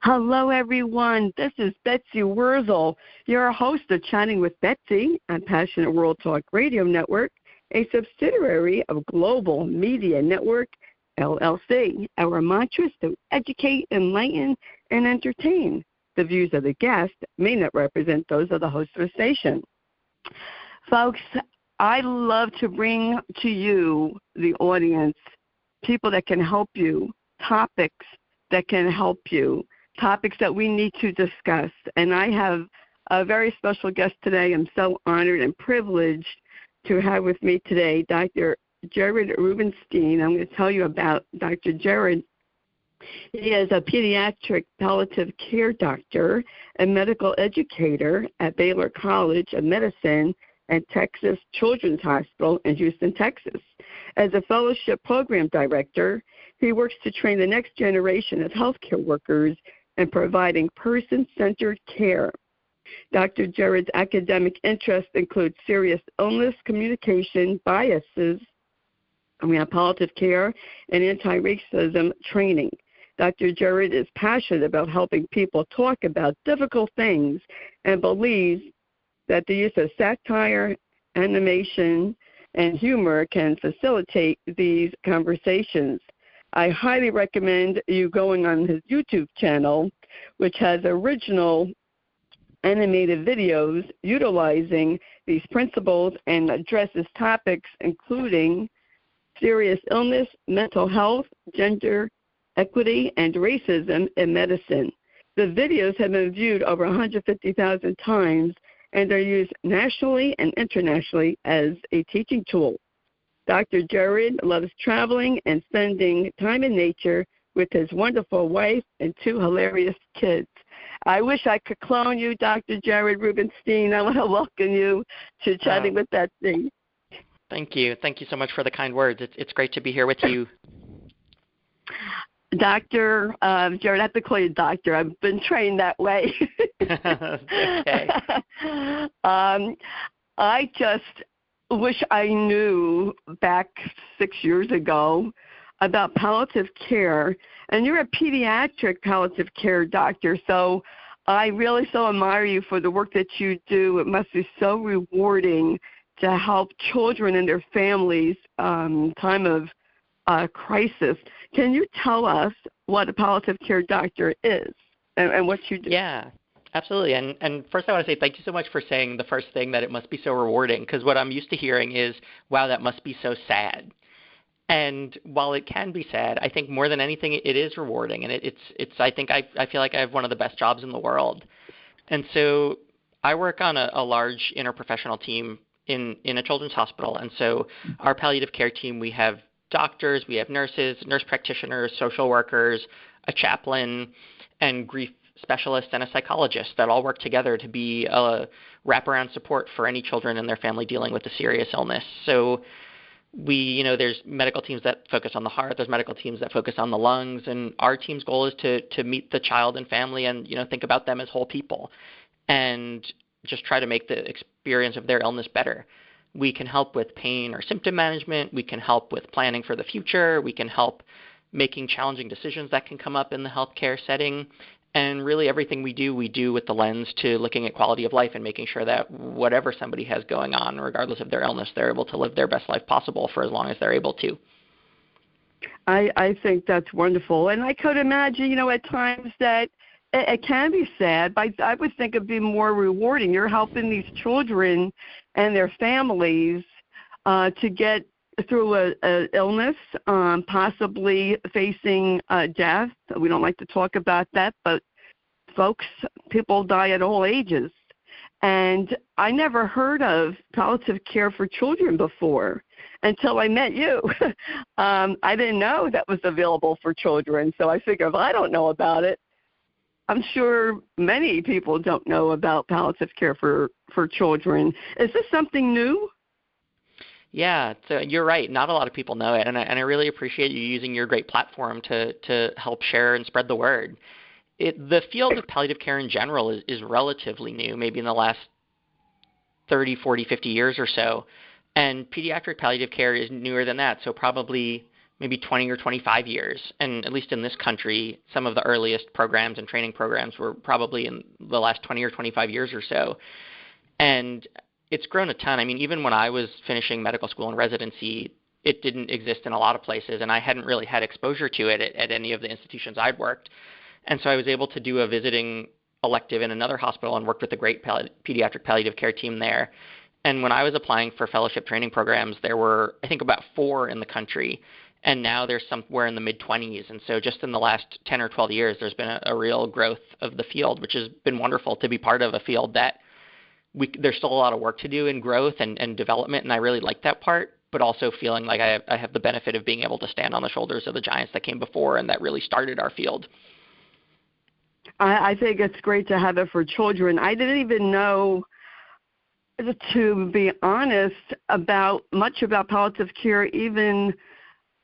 Hello, everyone. This is Betsy Wurzel, your host of Chatting with Betsy on Passionate World Talk Radio Network, a subsidiary of Global Media Network, LLC. Our mantra is to educate, enlighten, and entertain. The views of the guest may not represent those of the host of the station. Folks, I love to bring to you, the audience, people that can help you, topics that can help you, topics that we need to discuss. And I have a very special guest today. I'm so honored and privileged to have with me today Dr. Jared Rubenstein. I'm going to tell you about Dr. Jared. He is a pediatric palliative care doctor and medical educator at Baylor College of Medicine and Texas Children's Hospital in Houston, Texas. As a fellowship program director, he works to train the next generation of healthcare workers in providing person-centered care. Dr. Jared's academic interests include serious illness, communication, biases, palliative care, and anti-racism training. Dr. Jared is passionate about helping people talk about difficult things and believes that the use of satire, animation, and humor can facilitate these conversations. I highly recommend you going on his YouTube channel, which has original animated videos utilizing these principles and addresses topics including serious illness, mental health, gender equity, and racism in medicine. The videos have been viewed over 150,000 times and are used nationally and internationally as a teaching tool. Dr. Jared loves traveling and spending time in nature with his wonderful wife and two hilarious kids. I wish I could clone you, Dr. Jared Rubenstein. I want to welcome you to Chatting with Betsy. Thank you. Thank you so much for the kind words. It's great to be here with you. Dr. Jared, I have to call you doctor. I've been trained that way. Okay. I just wish I knew back 6 years ago about palliative care, and you're a pediatric palliative care doctor, so I really so admire you for the work that you do. It must be so rewarding to help children and their families time of crisis. Can you tell us what a palliative care doctor is and what you do? Yeah. Absolutely. And first I want to say thank you so much for saying the first thing, that it must be so rewarding, because what I'm used to hearing is, wow, that must be so sad. And while it can be sad, I think more than anything it is rewarding. And I think I feel like I have one of the best jobs in the world. And so I work on a large interprofessional team in a children's hospital. And so our palliative care team, we have doctors, we have nurses, nurse practitioners, social workers, a chaplain, and grief specialist and a psychologist that all work together to be a wraparound support for any children and their family dealing with a serious illness. So there's medical teams that focus on the heart, there's medical teams that focus on the lungs, and our team's goal is to meet the child and family and, think about them as whole people and just try to make the experience of their illness better. We can help with pain or symptom management, we can help with planning for the future, we can help making challenging decisions that can come up in the healthcare setting. And really everything we do with the lens to looking at quality of life and making sure that whatever somebody has going on, regardless of their illness, they're able to live their best life possible for as long as they're able to. I think that's wonderful. And I could imagine, at times that it can be sad, but I would think it'd be more rewarding. You're helping these children and their families to get through an illness, possibly facing death. We don't like to talk about that, but folks, people die at all ages. And I never heard of palliative care for children before until I met you. I didn't know that was available for children, so I figure if I don't know about it, I'm sure many people don't know about palliative care for children. Is this something new? Yeah, so you're right. Not a lot of people know it, and I really appreciate you using your great platform to help share and spread the word. The field of palliative care in general is relatively new, maybe in the last 30, 40, 50 years or so, and pediatric palliative care is newer than that, so probably maybe 20 or 25 years. And at least in this country, some of the earliest programs and training programs were probably in the last 20 or 25 years or so. And it's grown a ton. I mean, even when I was finishing medical school and residency, it didn't exist in a lot of places, and I hadn't really had exposure to it at any of the institutions I'd worked. And so I was able to do a visiting elective in another hospital and worked with a great pediatric palliative care team there. And when I was applying for fellowship training programs, there were, I think, about 4 in the country, and now there's somewhere in the mid-20s. And so just in the last 10 or 12 years, there's been a real growth of the field, which has been wonderful to be part of a field that there's still a lot of work to do in growth and development, and I really like that part, but also feeling like I have the benefit of being able to stand on the shoulders of the giants that came before and that really started our field. I think it's great to have it for children. I didn't even know, to be honest, much about palliative care even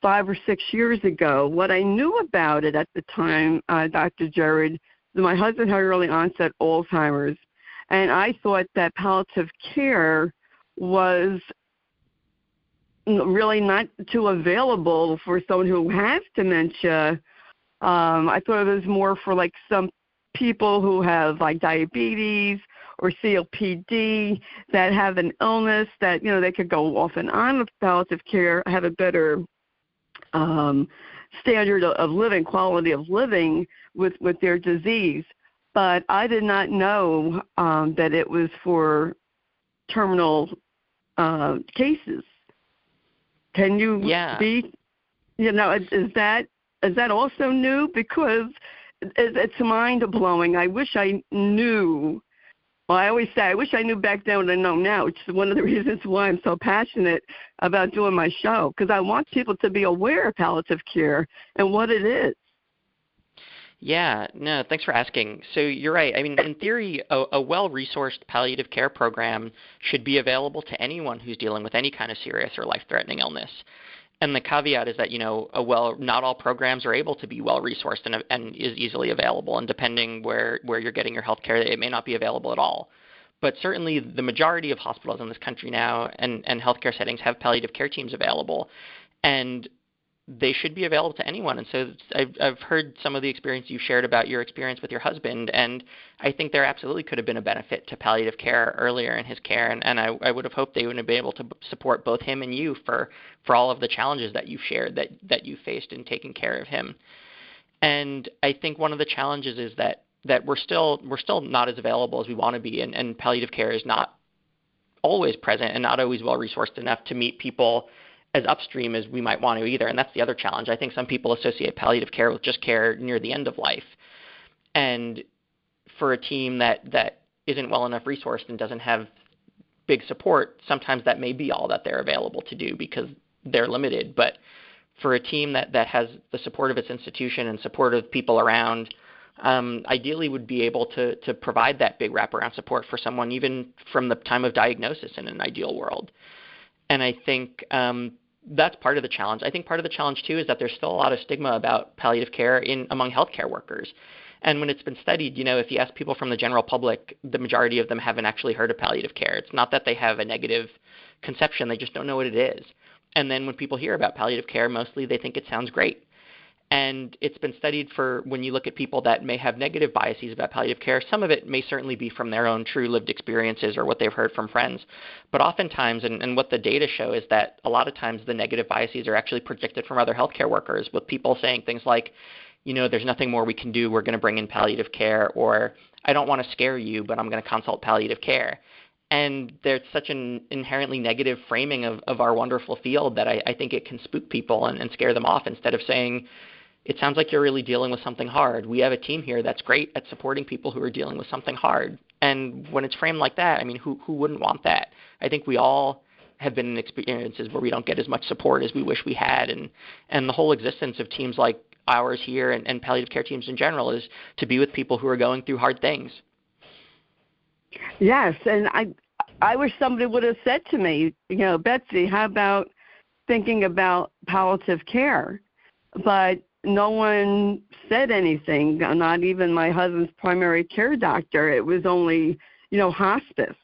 5 or 6 years ago. What I knew about it at the time, Dr. Jared, my husband had early onset Alzheimer's, and I thought that palliative care was really not too available for someone who has dementia. I thought it was more for like some people who have like diabetes or COPD that have an illness that, they could go off and on with palliative care, have a better standard of living, quality of living with their disease. But I did not know that it was for terminal cases. Can you be, is that also new? Because it's mind-blowing. I wish I knew. Well, I always say I wish I knew back then what I know now, which is one of the reasons why I'm so passionate about doing my show, because I want people to be aware of palliative care and what it is. Yeah, no, thanks for asking. So you're right. I mean, in theory, a well-resourced palliative care program should be available to anyone who's dealing with any kind of serious or life-threatening illness. And the caveat is that, not all programs are able to be well-resourced and is easily available. And depending where you're getting your health care, it may not be available at all. But certainly the majority of hospitals in this country now and healthcare settings have palliative care teams available. And they should be available to anyone. And so I've heard some of the experience you shared about your experience with your husband, and I think there absolutely could have been a benefit to palliative care earlier in his care, and I would have hoped they would have been able to support both him and you for all of the challenges that you've shared that you faced in taking care of him. And I think one of the challenges is that we're still not as available as we want to be, and palliative care is not always present and not always well-resourced enough to meet people as upstream as we might want to either. And that's the other challenge. I think some people associate palliative care with just care near the end of life. And for a team that isn't well enough resourced and doesn't have big support, sometimes that may be all that they're available to do because they're limited. But for a team that has the support of its institution and support of people around, ideally would be able to provide that big wraparound support for someone even from the time of diagnosis in an ideal world. And I think that's part of the challenge. I think part of the challenge, too, is that there's still a lot of stigma about palliative care among healthcare workers. And when it's been studied, if you ask people from the general public, the majority of them haven't actually heard of palliative care. It's not that they have a negative conception. They just don't know what it is. And then when people hear about palliative care, mostly they think it sounds great. And it's been studied for when you look at people that may have negative biases about palliative care, some of it may certainly be from their own true lived experiences or what they've heard from friends. But oftentimes, and what the data show is that a lot of times the negative biases are actually projected from other healthcare workers, with people saying things like, there's nothing more we can do, we're going to bring in palliative care, or I don't want to scare you, but I'm going to consult palliative care. And there's such an inherently negative framing of our wonderful field that I think it can spook people and scare them off, instead of saying, it sounds like you're really dealing with something hard. We have a team here that's great at supporting people who are dealing with something hard. And when it's framed like that, I mean, who wouldn't want that? I think we all have been in experiences where we don't get as much support as we wish we had. And the whole existence of teams like ours here and palliative care teams in general is to be with people who are going through hard things. Yes, and I wish somebody would have said to me, Betsy, how about thinking about palliative care? But no one said anything, not even my husband's primary care doctor. It was only, hospice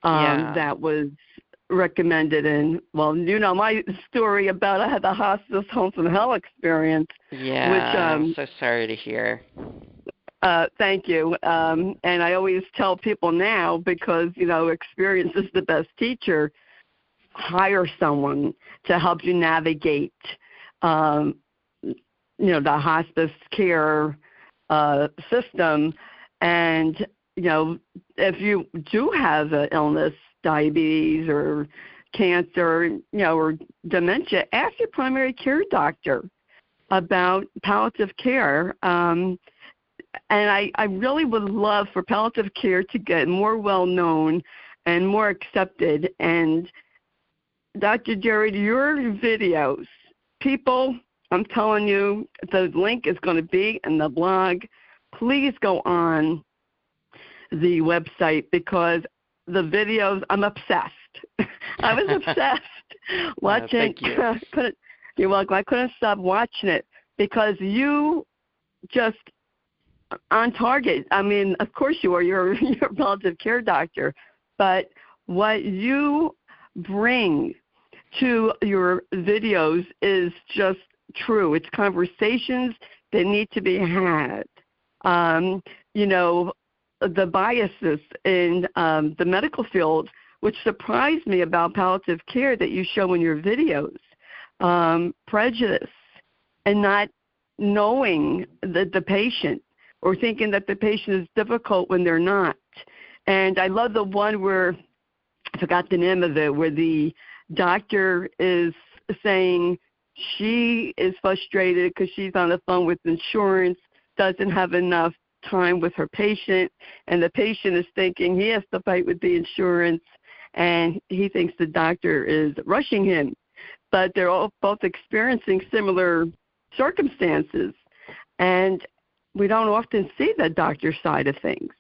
that was recommended. And, well, you know my story about I had the hospice home from hell experience. Yeah, which, I'm so sorry to hear. Thank you. And I always tell people now, because, you know, experience is the best teacher, hire someone to help you navigate, you know, the hospice care system. And, you know, if you do have an illness, diabetes or cancer, you know, or dementia, ask your primary care doctor about palliative care. And I really would love for palliative care to get more well-known and more accepted. And Dr. Jared, your videos, people, I'm telling you, the link is going to be in the blog. Please go on the website, because the videos, I'm obsessed. I was obsessed watching. Thank you. You're welcome. I couldn't stop watching it because you just on target. I mean, of course you are. You're a palliative care doctor, but what you bring to your videos is just true. It's conversations that need to be had. You know, the biases in the medical field, which surprised me about palliative care that you show in your videos, prejudice, and not knowing the patient, or thinking that the patient is difficult when they're not. And I love the one where, I forgot the name of it, where the doctor is saying she is frustrated because she's on the phone with insurance, doesn't have enough time with her patient, and the patient is thinking he has to fight with the insurance, and he thinks the doctor is rushing him. But they're all both experiencing similar circumstances, and we don't often see the doctor side of things.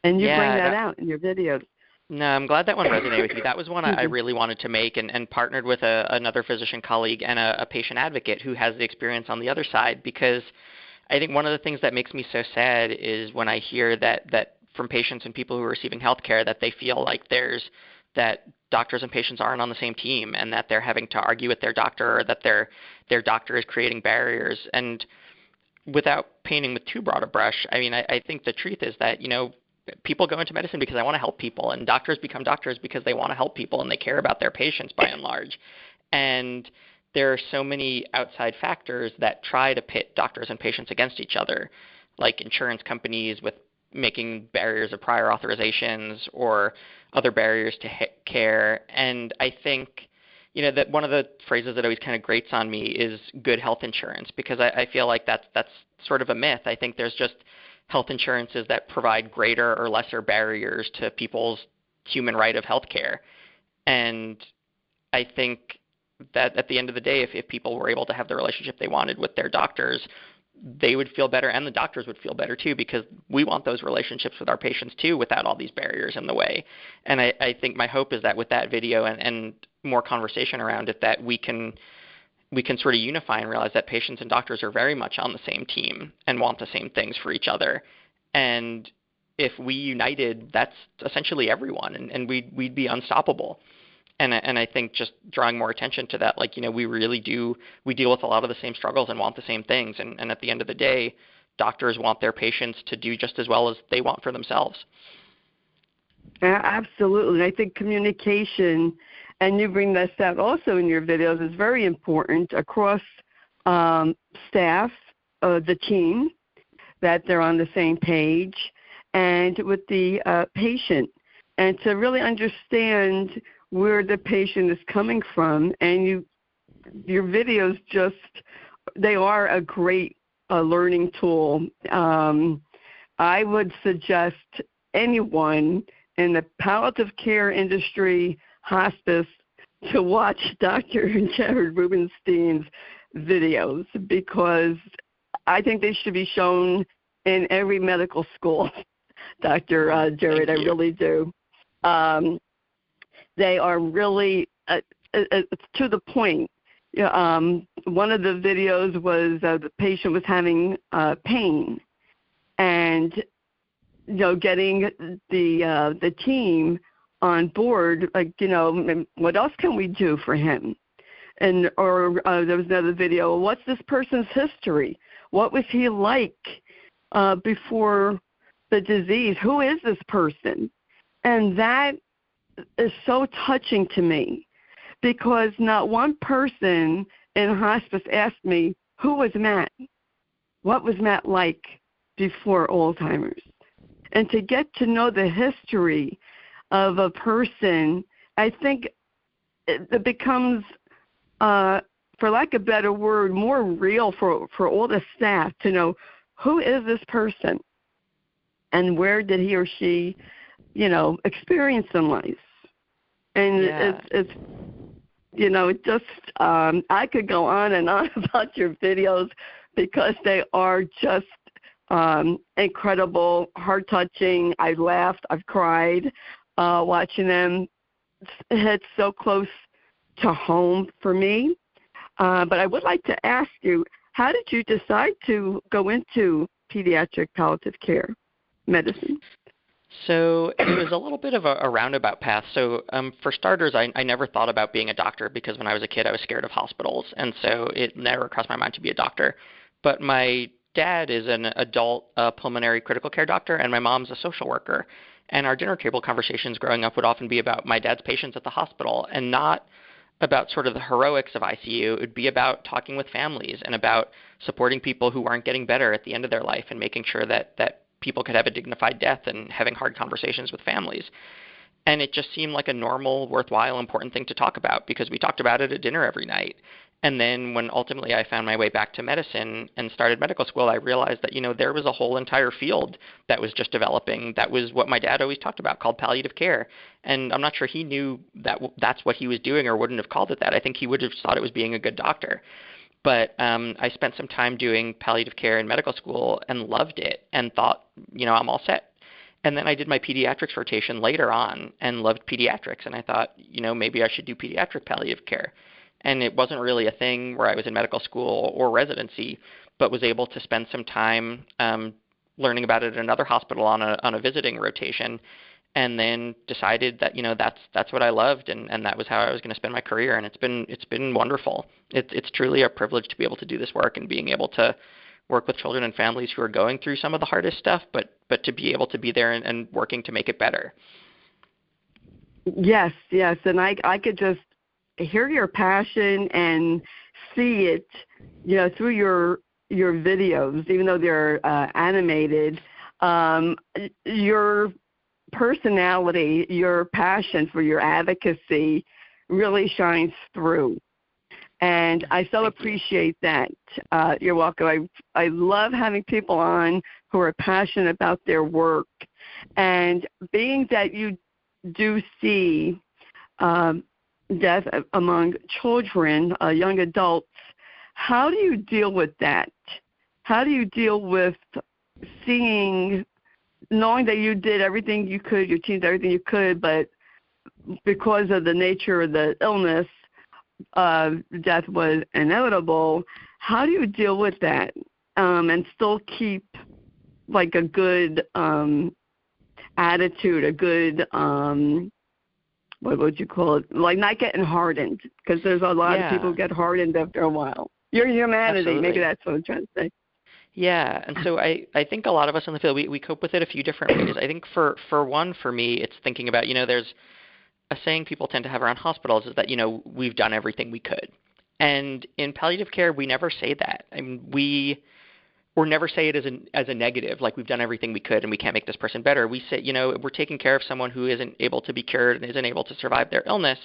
And you bring that out in your videos. No, I'm glad that one resonated with you. That was one I really wanted to make, and partnered with another physician colleague and a patient advocate who has the experience on the other side, because I think one of the things that makes me so sad is when I hear that from patients and people who are receiving health care, that they feel like that doctors and patients aren't on the same team, and that they're having to argue with their doctor, or that their doctor is creating barriers. And without painting with too broad a brush, I mean, I think the truth is that, you know, people go into medicine because they want to help people, and doctors become doctors because they want to help people and they care about their patients by and large. And there are so many outside factors that try to pit doctors and patients against each other, like insurance companies with making barriers of prior authorizations or other barriers to care. And I think, you know, that one of the phrases that always kind of grates on me is good health insurance, because I feel like that's sort of a myth. I think there's just health insurances that provide greater or lesser barriers to people's human right of health care. And I think that at the end of the day, if people were able to have the relationship they wanted with their doctors, they would feel better, and the doctors would feel better too, because we want those relationships with our patients too, without all these barriers in the way. And I think my hope is that with that video and more conversation around it, that we can sort of unify and realize that patients and doctors are very much on the same team and want the same things for each other. And if we united, that's essentially everyone, and we'd be unstoppable. And I think just drawing more attention to that, like, you know, we deal with a lot of the same struggles and want the same things. And at the end of the day, doctors want their patients to do just as well as they want for themselves. Absolutely. I think communication, and you bring this out also in your videos, is very important across staff, the team, that they're on the same page, and with the patient, and to really understand where the patient is coming from. And your videos they are a great learning tool. I would suggest anyone in the palliative care industry, hospice, to watch Dr. Jared Rubenstein's videos, because I think they should be shown in every medical school, Dr. Jared, I really do. They are really to the point. One of the videos was the patient was having pain, and, you know, getting the team on board, like, what else can we do for him? And there was another video, what's this person's history? What was he like before the disease? Who is this person? And that is so touching to me, because not one person in hospice asked me, who was Matt? What was Matt like before Alzheimer's? And to get to know the history of a person, I think it becomes, for lack of a better word, more real for all the staff to know, who is this person and where did he or she, experience in life. And it's it just, I could go on and on about your videos because they are just incredible, heart-touching. I laughed, I've cried watching them. It hit so close to home for me. But I would like to ask you, how did you decide to go into pediatric palliative care medicine? So it was a little bit of a roundabout path. So for starters, I never thought about being a doctor because when I was a kid, I was scared of hospitals. And so it never crossed my mind to be a doctor. But my dad is an adult pulmonary critical care doctor, and my mom's a social worker. And our dinner table conversations growing up would often be about my dad's patients at the hospital and not about sort of the heroics of ICU. It would be about talking with families and about supporting people who aren't getting better at the end of their life and making sure that people could have a dignified death and having hard conversations with families. And it just seemed like a normal, worthwhile, important thing to talk about because we talked about it at dinner every night. And then when ultimately I found my way back to medicine and started medical school, I realized that, there was a whole entire field that was just developing. That was what my dad always talked about, called palliative care. And I'm not sure he knew that that's what he was doing or wouldn't have called it that. I think he would have thought it was being a good doctor. But I spent some time doing palliative care in medical school and loved it and thought, I'm all set. And then I did my pediatrics rotation later on and loved pediatrics. And I thought, maybe I should do pediatric palliative care. And it wasn't really a thing where I was in medical school or residency, but was able to spend some time learning about it at another hospital on a visiting rotation, and then decided that that's what I loved, and that was how I was going to spend my career. And it's been wonderful. It's truly a privilege to be able to do this work and being able to work with children and families who are going through some of the hardest stuff, but to be able to be there and working to make it better. Yes, and I could just hear your passion and see it, through your videos, even though they're animated. Your personality, your passion for your advocacy really shines through. And I so appreciate that. You're welcome. I love having people on who are passionate about their work. And being that you do see death among children, young adults, how do you deal with that? How do you deal with knowing that you did everything you could, your team did everything you could, but because of the nature of the illness, death was inevitable? How do you deal with that and still keep like a good attitude, a good what would you call it? Like not getting hardened, because there's a lot of people who get hardened after a while. Your humanity, Absolutely. maybe that's what I'm trying to say. Yeah, and so I think a lot of us in the field, we cope with it a few different ways. I think for me, it's thinking about, there's a saying people tend to have around hospitals is that, we've done everything we could. And in palliative care, we never say that. I mean, or never say it as a negative, like we've done everything we could and we can't make this person better. We say, we're taking care of someone who isn't able to be cured and isn't able to survive their illness.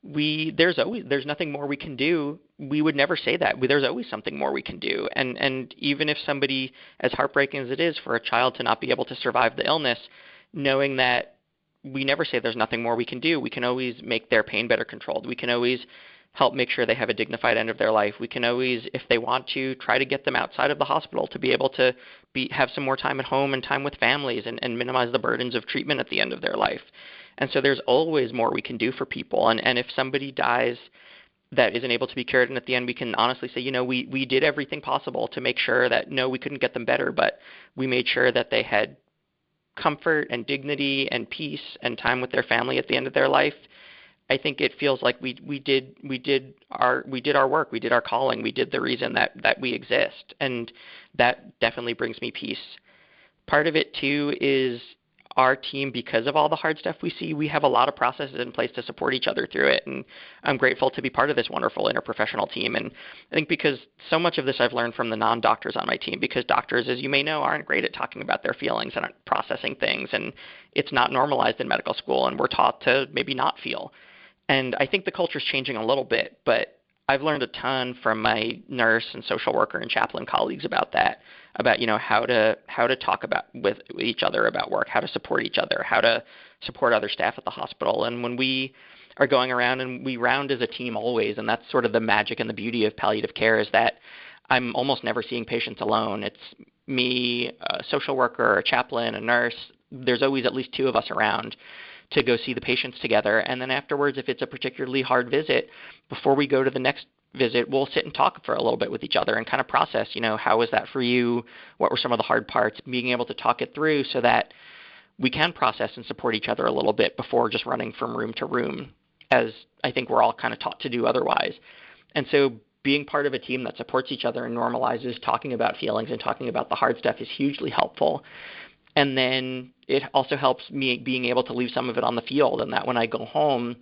There's nothing more we can do. We would never say that. There's always something more we can do. And even if somebody, as heartbreaking as it is for a child to not be able to survive the illness, knowing that we never say there's nothing more we can do. We can always make their pain better controlled. We can always help make sure they have a dignified end of their life. We can always, if they want to, try to get them outside of the hospital to be able to have some more time at home and time with families and minimize the burdens of treatment at the end of their life. And so there's always more we can do for people. And if somebody dies that isn't able to be cured, and at the end we can honestly say, we did everything possible to make sure that, no, we couldn't get them better, but we made sure that they had comfort and dignity and peace and time with their family at the end of their life, I think it feels like we did our work, we did our calling, we did the reason that we exist, and that definitely brings me peace. Part of it too is our team, because of all the hard stuff we see, we have a lot of processes in place to support each other through it, and I'm grateful to be part of this wonderful interprofessional team. And I think because so much of this I've learned from the non-doctors on my team, because doctors, as you may know, aren't great at talking about their feelings and aren't processing things, and it's not normalized in medical school, and we're taught to maybe not feel. And I think the culture's changing a little bit, but I've learned a ton from my nurse and social worker and chaplain colleagues about that, about how to talk about with each other about work, how to support each other, how to support other staff at the hospital. And when we are going around, and we round as a team always, and that's sort of the magic and the beauty of palliative care, is that I'm almost never seeing patients alone. It's me, a social worker, a chaplain, a nurse. There's always at least two of us around to go see the patients together. And then afterwards, if it's a particularly hard visit, before we go to the next visit, we'll sit and talk for a little bit with each other and kind of process, how was that for you? What were some of the hard parts? Being able to talk it through so that we can process and support each other a little bit before just running from room to room, as I think we're all kind of taught to do otherwise. And so being part of a team that supports each other and normalizes talking about feelings and talking about the hard stuff is hugely helpful. And then it also helps me being able to leave some of it on the field, and that when I go home,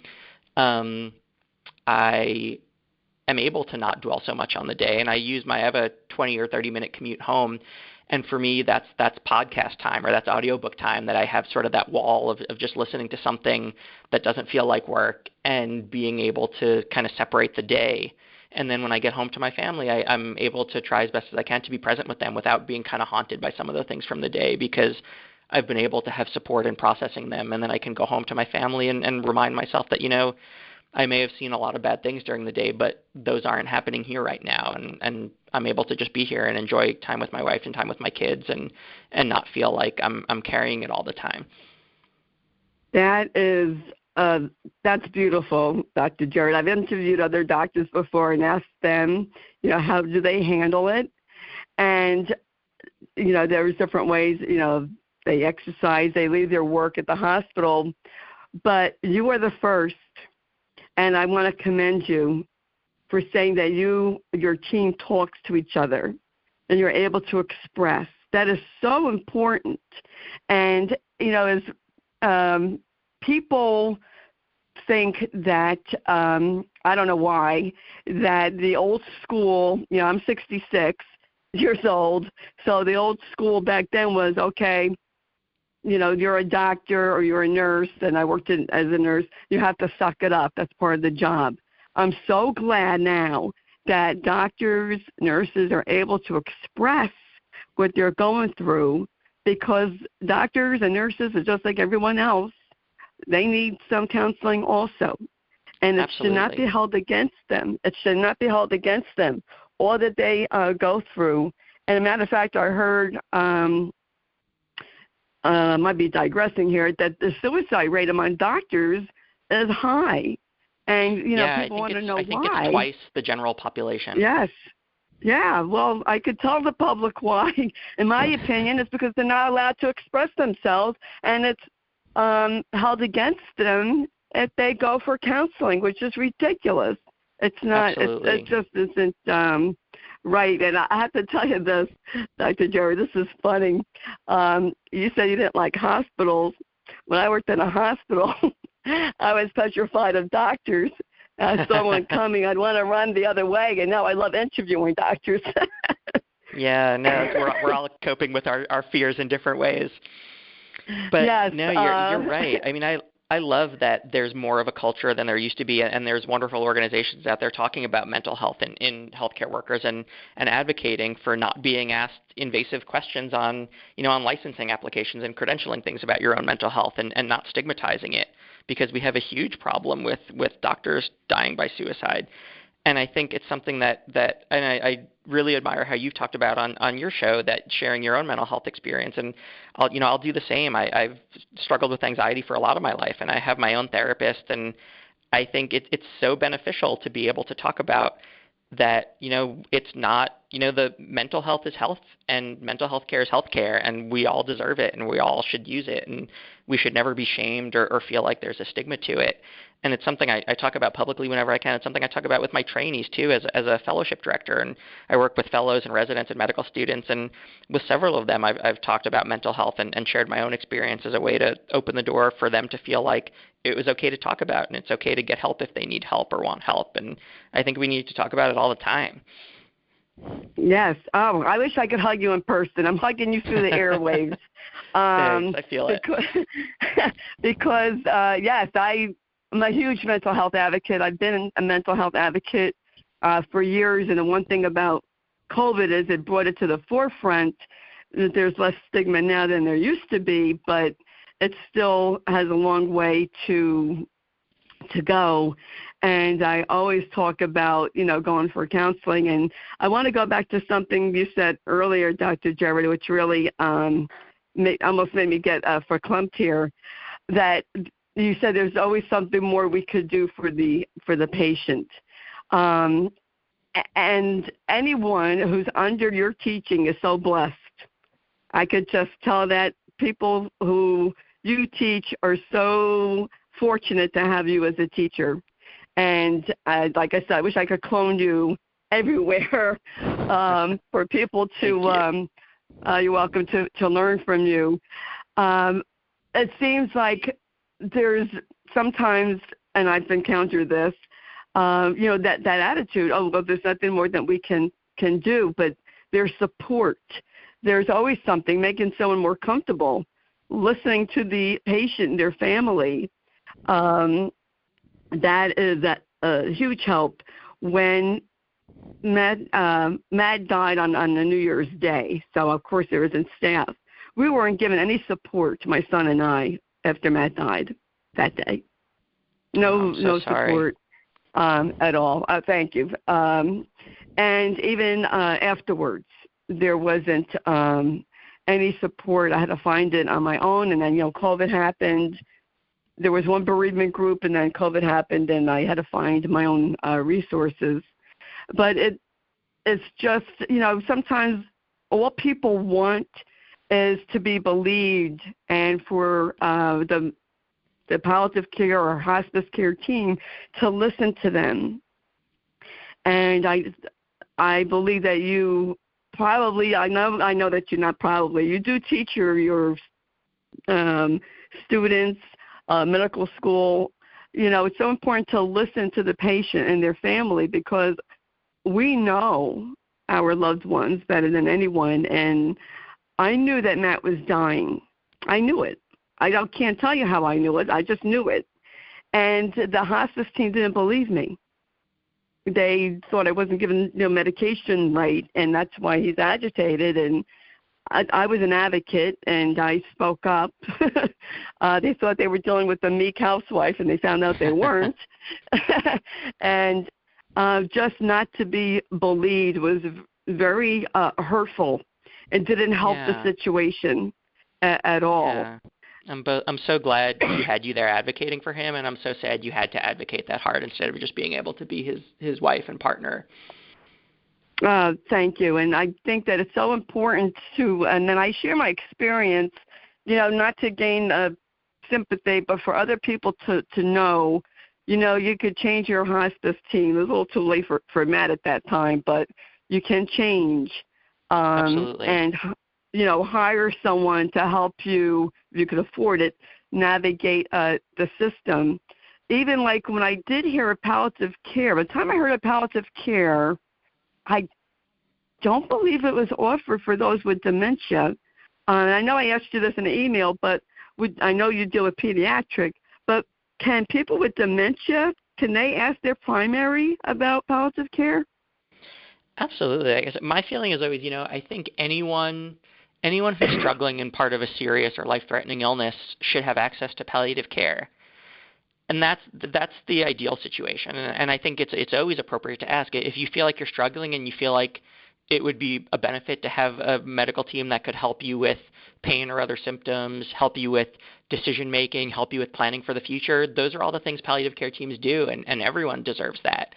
I am able to not dwell so much on the day. And I have a 20 or 30-minute commute home, and for me, that's podcast time, or that's audiobook time, that I have sort of that wall of just listening to something that doesn't feel like work and being able to kind of separate the day. And then when I get home to my family, I'm able to try as best as I can to be present with them without being kind of haunted by some of the things from the day, because I've been able to have support in processing them. And then I can go home to my family and remind myself that, I may have seen a lot of bad things during the day, but those aren't happening here right now. And I'm able to just be here and enjoy time with my wife and time with my kids, and not feel like I'm carrying it all the time. That's beautiful, Dr. Jared. I've interviewed other doctors before and asked them, how do they handle it? And, there's different ways, they exercise, they leave their work at the hospital, but you are the first. And I want to commend you for saying that your team talks to each other and you're able to express. That is so important. And, as people think that, I don't know why, that the old school, I'm 66 years old, so the old school back then was, okay, you're a doctor or you're a nurse, and I worked as a nurse, you have to suck it up. That's part of the job. I'm so glad now that doctors, nurses are able to express what they're going through, because doctors and nurses are just like everyone else. They need some counseling also. And it Absolutely. should not be held against them. It should not be held against them, all that they go through. And as a matter of fact, I heard, I might be digressing here, that the suicide rate among doctors is high. And, people want to know why. I think it's twice the general population. Yes. Yeah, well, I could tell the public why. In my opinion, it's because they're not allowed to express themselves, and it's held against them if they go for counseling, which is ridiculous. It's not. It just isn't right. And I have to tell you this, Dr. Jerry, this is funny. You said you didn't like hospitals. When I worked in a hospital, I was petrified of doctors. Someone coming, I'd want to run the other way, and now I love interviewing doctors. Yeah, no, we're all coping with our fears in different ways. But yes, no, you're right. I mean, I love that there's more of a culture than there used to be, and there's wonderful organizations out there talking about mental health in healthcare workers and advocating for not being asked invasive questions on licensing applications and credentialing things about your own mental health, and not stigmatizing it, because we have a huge problem with doctors dying by suicide. And I think it's something that and I really admire how you've talked about on your show, that sharing your own mental health experience. And I'll do the same. I've struggled with anxiety for a lot of my life, and I have my own therapist. And I think it's so beneficial to be able to talk about that, it's not, the mental health is health and mental health care is health care, and we all deserve it and we all should use it, and we should never be shamed or feel like there's a stigma to it. And it's something I talk about publicly whenever I can. It's something I talk about with my trainees too as a fellowship director. And I work with fellows and residents and medical students. And with several of them, I've talked about mental health and shared my own experience as a way to open the door for them to feel like it was okay to talk about, and it's okay to get help if they need help or want help. And I think we need to talk about it all the time. Yes. Oh, I wish I could hug you in person. I'm hugging you through the airwaves. Thanks. I feel it. Because yes, I'm a huge mental health advocate. I've been a mental health advocate for years, and the one thing about COVID is it brought it to the forefront that there's less stigma now than there used to be, but it still has a long way to go. And I always talk about, going for counseling. And I want to go back to something you said earlier, Dr. Jarrett, which really almost made me get verklempt here, that you said there's always something more we could do for the patient. And anyone who's under your teaching is so blessed. I could just tell that people who you teach are so fortunate to have you as a teacher. And like I said, I wish I could clone you everywhere for people to, you're welcome to learn from you. It seems like there's sometimes, and I've encountered this, that attitude, well, there's nothing more that we can do, but there's support. There's always something, making someone more comfortable, listening to the patient and their family. That is a huge help. When Matt died on the New Year's Day, so of course there wasn't staff. We weren't given any support, my son and I, after Matt died that day. No support at all. Thank you. And even afterwards, there wasn't any support. I had to find it on my own, and then COVID happened. There was one bereavement group, and then COVID happened, and I had to find my own resources. But it's just, sometimes all people want is to be believed, and for the palliative care or hospice care team to listen to them. And I believe that you probably, I know that you're not probably, you do teach your students, medical school. It's so important to listen to the patient and their family, because we know our loved ones better than anyone. And I knew that Matt was dying. I knew it. I can't tell you how I knew it. I just knew it. And the hospice team didn't believe me. They thought I wasn't giving medication right, and that's why he's agitated. And I was an advocate, and I spoke up. They thought they were dealing with a meek housewife, and they found out they weren't. And just not to be believed was very hurtful and didn't help the situation at all. Yeah. I'm so glad you had you there advocating for him, and I'm so sad you had to advocate that hard instead of just being able to be his wife and partner. Thank you. And I think that it's so important and then I share my experience, not to gain sympathy, but for other people to know, you could change your hospice team. It was a little too late for Matt at that time, but you can change. Absolutely. And, hire someone to help you, if you could afford it, navigate the system. Even like when I did hear of palliative care, by the time I heard of palliative care, I don't believe it was offered for those with dementia. And I know I asked you this in an email, but I know you deal with pediatric, but can people with dementia, can they ask their primary about palliative care? Absolutely. Like I said, my feeling is always, I think anyone who's struggling in part of a serious or life-threatening illness should have access to palliative care. And that's the ideal situation. And I think it's always appropriate to ask. If you feel like you're struggling and you feel like it would be a benefit to have a medical team that could help you with pain or other symptoms, help you with decision-making, help you with planning for the future, those are all the things palliative care teams do, and everyone deserves that.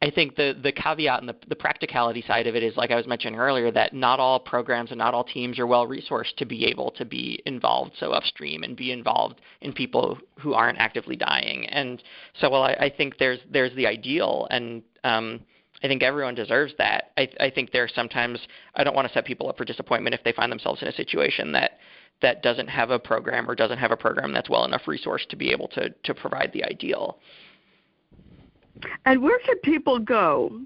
I think the caveat and the practicality side of it is, like I was mentioning earlier, that not all programs and not all teams are well-resourced to be able to be involved so upstream and be involved in people who aren't actively dying. And so while I think there's the ideal, and I think everyone deserves that, I think there's sometimes, I don't want to set people up for disappointment if they find themselves in a situation that doesn't have a program or doesn't have a program that's well enough resourced to be able to provide the ideal. And where can people go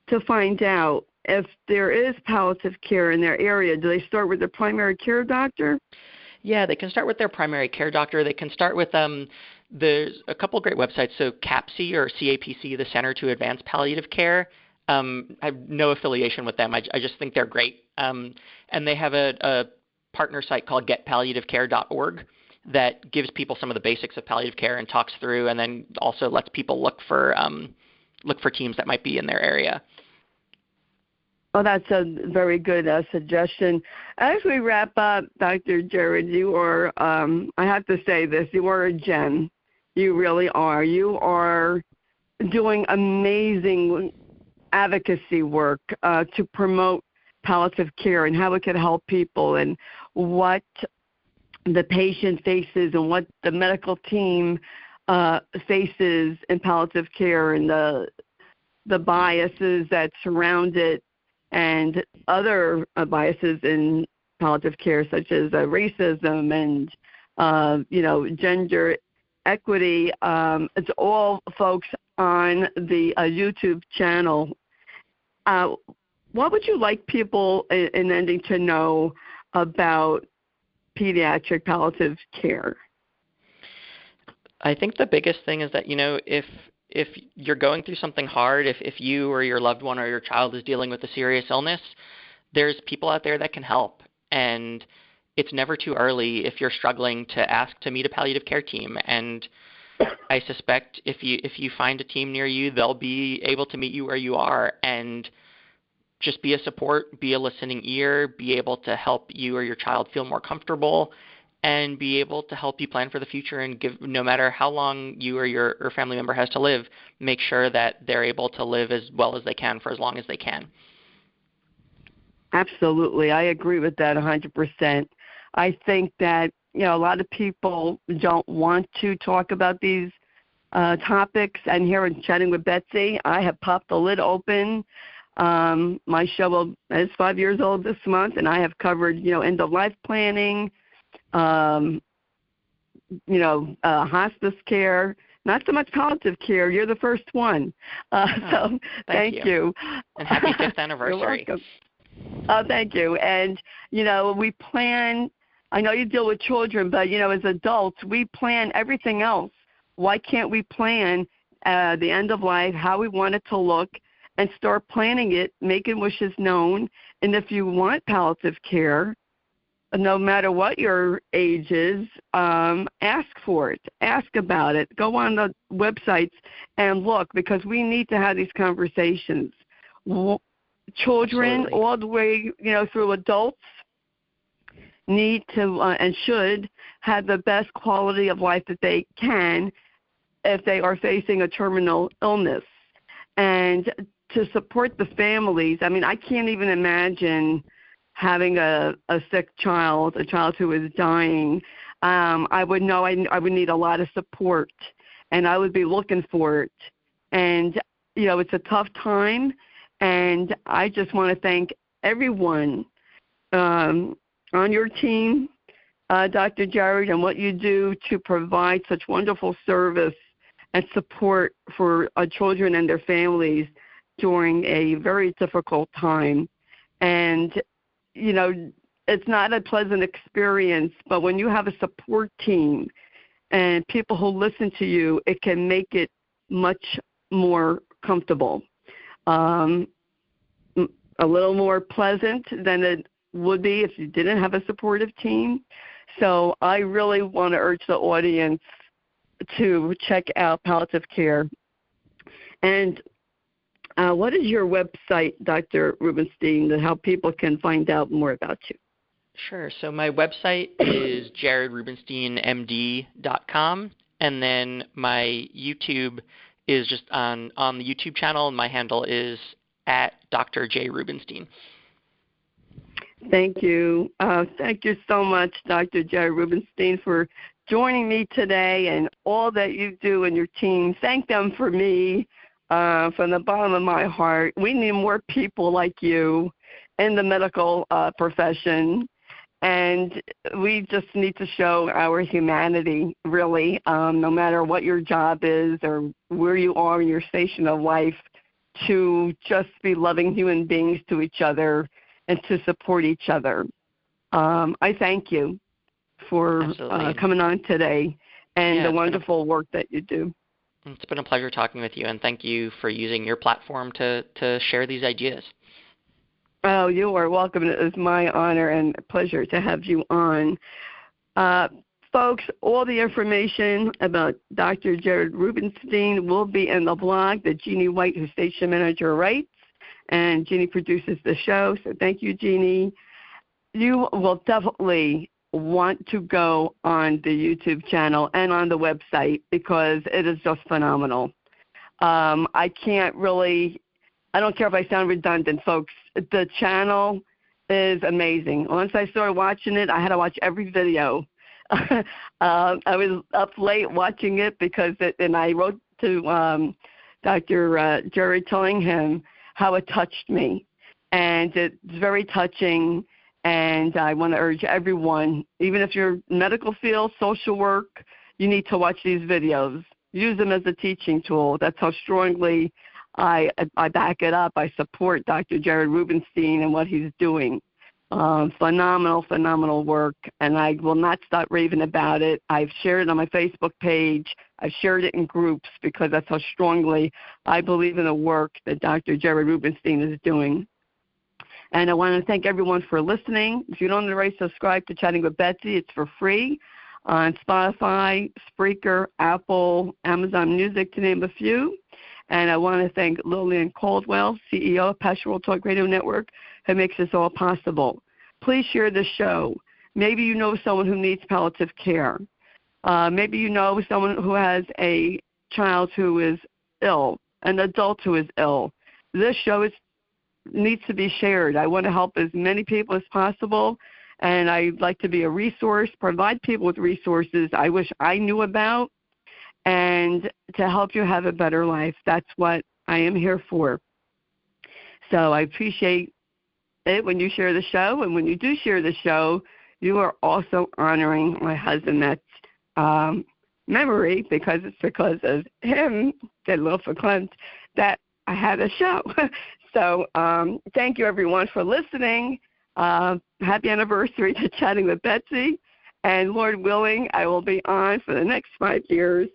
to find out if there is palliative care in their area? Do they start with their primary care doctor? Yeah, they can start with their primary care doctor. They can start with there's a couple great websites. So CAPC, or CAPC, the Center to Advance Palliative Care. I have no affiliation with them. I just think they're great. And they have a partner site called getpalliativecare.org that gives people some of the basics of palliative care and talks through, and then also lets people look for teams that might be in their area. Oh, that's a very good suggestion. As we wrap up, Dr. Jared, you are, I have to say this, you are a gem. You really are. You are doing amazing advocacy work to promote palliative care and how it can help people and what the patient faces and what the medical team faces in palliative care, and the biases that surround it, and other biases in palliative care, such as racism and gender equity. It's all folks on the YouTube channel. What would you like people in ending to know about pediatric palliative care? I think the biggest thing is that, if you're going through something hard, if you or your loved one or your child is dealing with a serious illness, there's people out there that can help. And it's never too early if you're struggling to ask to meet a palliative care team. And I suspect if you find a team near you, they'll be able to meet you where you are, and just be a support, be a listening ear, be able to help you or your child feel more comfortable, and be able to help you plan for the future, and give, no matter how long you or your family member has to live, make sure that they're able to live as well as they can for as long as they can. Absolutely. I agree with that 100%. I think that, a lot of people don't want to talk about these topics, and here in Chatting with Betsy, I have popped the lid open. My show is 5 years old this month, and I have covered, end-of-life planning, hospice care, not so much palliative care. You're the first one. So thank you. And happy 5th anniversary. You're welcome. Thank you. And, we plan, I know you deal with children, but, as adults, we plan everything else. Why can't we plan the end of life, how we want it to look, and start planning it, making wishes known? And if you want palliative care, no matter what your age is, ask for it. Ask about it. Go on the websites and look, because we need to have these conversations. Children, Absolutely. all the way, through adults, need to and should have the best quality of life that they can if they are facing a terminal illness. And to support the families, I can't even imagine having a sick child, a child who is dying. I would know I would need a lot of support, and I would be looking for it. And, it's a tough time, and I just want to thank everyone on your team, Dr. Jared, and what you do to provide such wonderful service and support for children and their families during a very difficult time. And, it's not a pleasant experience, but when you have a support team and people who listen to you, it can make it much more comfortable, a little more pleasant than it would be if you didn't have a supportive team. So I really want to urge the audience to check out palliative care. And what is your website, Dr. Rubenstein, to how people can find out more about you? Sure. So my website is jaredrubensteinmd.com, and then my YouTube is just on the YouTube channel, and my handle is at Dr. J. Rubenstein. Thank you. Thank you so much, Dr. J. Rubenstein, for joining me today and all that you do and your team. Thank them for me from the bottom of my heart. We need more people like you in the medical profession, and we just need to show our humanity, really, no matter what your job is or where you are in your station of life, to just be loving human beings to each other and to support each other. I thank you for coming on today and the wonderful work that you do. It's been a pleasure talking with you, and thank you for using your platform to share these ideas. Oh, you are welcome. It is my honor and pleasure to have you on. Folks, all the information about Dr. Jared Rubenstein will be in the blog that Jeannie White, who's station manager, writes, and Jeannie produces the show. So thank you, Jeannie. You will definitely want to go on the YouTube channel and on the website because it is just phenomenal. I don't care if I sound redundant, folks. The channel is amazing. Once I started watching it, I had to watch every video. I was up late watching it and I wrote to Dr. Jerry telling him how it touched me. And it's very touching, and I want to urge everyone, even if you're medical field, social work, you need to watch these videos. Use them as a teaching tool. That's how strongly I back it up. I support Dr. Jared Rubenstein and what he's doing. Phenomenal work, and I will not stop raving about it. I've shared it on my Facebook page. I've shared it in groups because that's how strongly I believe in the work that Dr. Jared Rubenstein is doing. And I want to thank everyone for listening. If you don't already subscribe to Chatting with Betsy, it's for free on Spotify, Spreaker, Apple, Amazon Music, to name a few. And I want to thank Lillian Caldwell, CEO of Passion World Talk Radio Network, who makes this all possible. Please share the show. Maybe you know someone who needs palliative care. Maybe you know someone who has a child who is ill, an adult who is ill. This show needs to be shared. I want to help as many people as possible, and I'd like to be a resource, provide people with resources I wish I knew about, and to help you have a better life. That's what I am here for. So I appreciate it when you share the show, and when you do share the show, you are also honoring my husband Matt's memory, because it's because of him, get a little verklempt, that I had a show. So thank you, everyone, for listening. Happy anniversary to Chatting with Betsy. And Lord willing, I will be on for the next 5 years,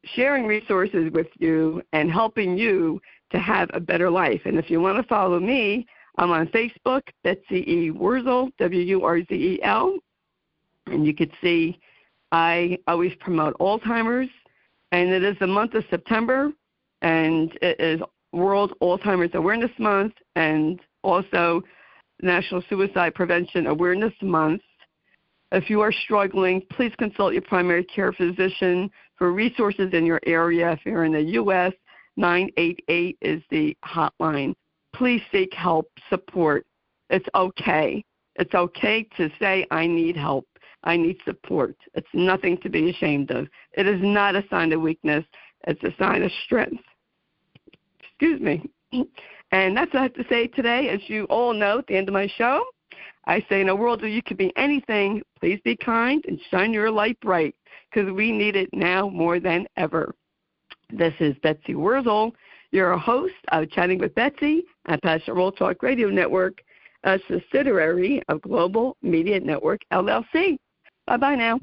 sharing resources with you and helping you to have a better life. And if you want to follow me, I'm on Facebook, Betsy E. Wurzel, W-U-R-Z-E-L. And you could see I always promote Alzheimer's. And it is the month of September, and it is World Alzheimer's Awareness Month, and also National Suicide Prevention Awareness Month. If you are struggling, please consult your primary care physician for resources in your area. If you're in the U.S., 988 is the hotline. Please seek help, support. It's okay. It's okay to say, I need help. I need support. It's nothing to be ashamed of. It is not a sign of weakness. It's a sign of strength. Excuse me. And that's what I have to say today. As you all know, at the end of my show, I say, in a world where you could be anything, please be kind and shine your light bright, because we need it now more than ever. This is Betsy Wurzel, your host of Chatting with Betsy at Passion World Talk Radio Network, a subsidiary of Global Media Network, LLC. Bye-bye now.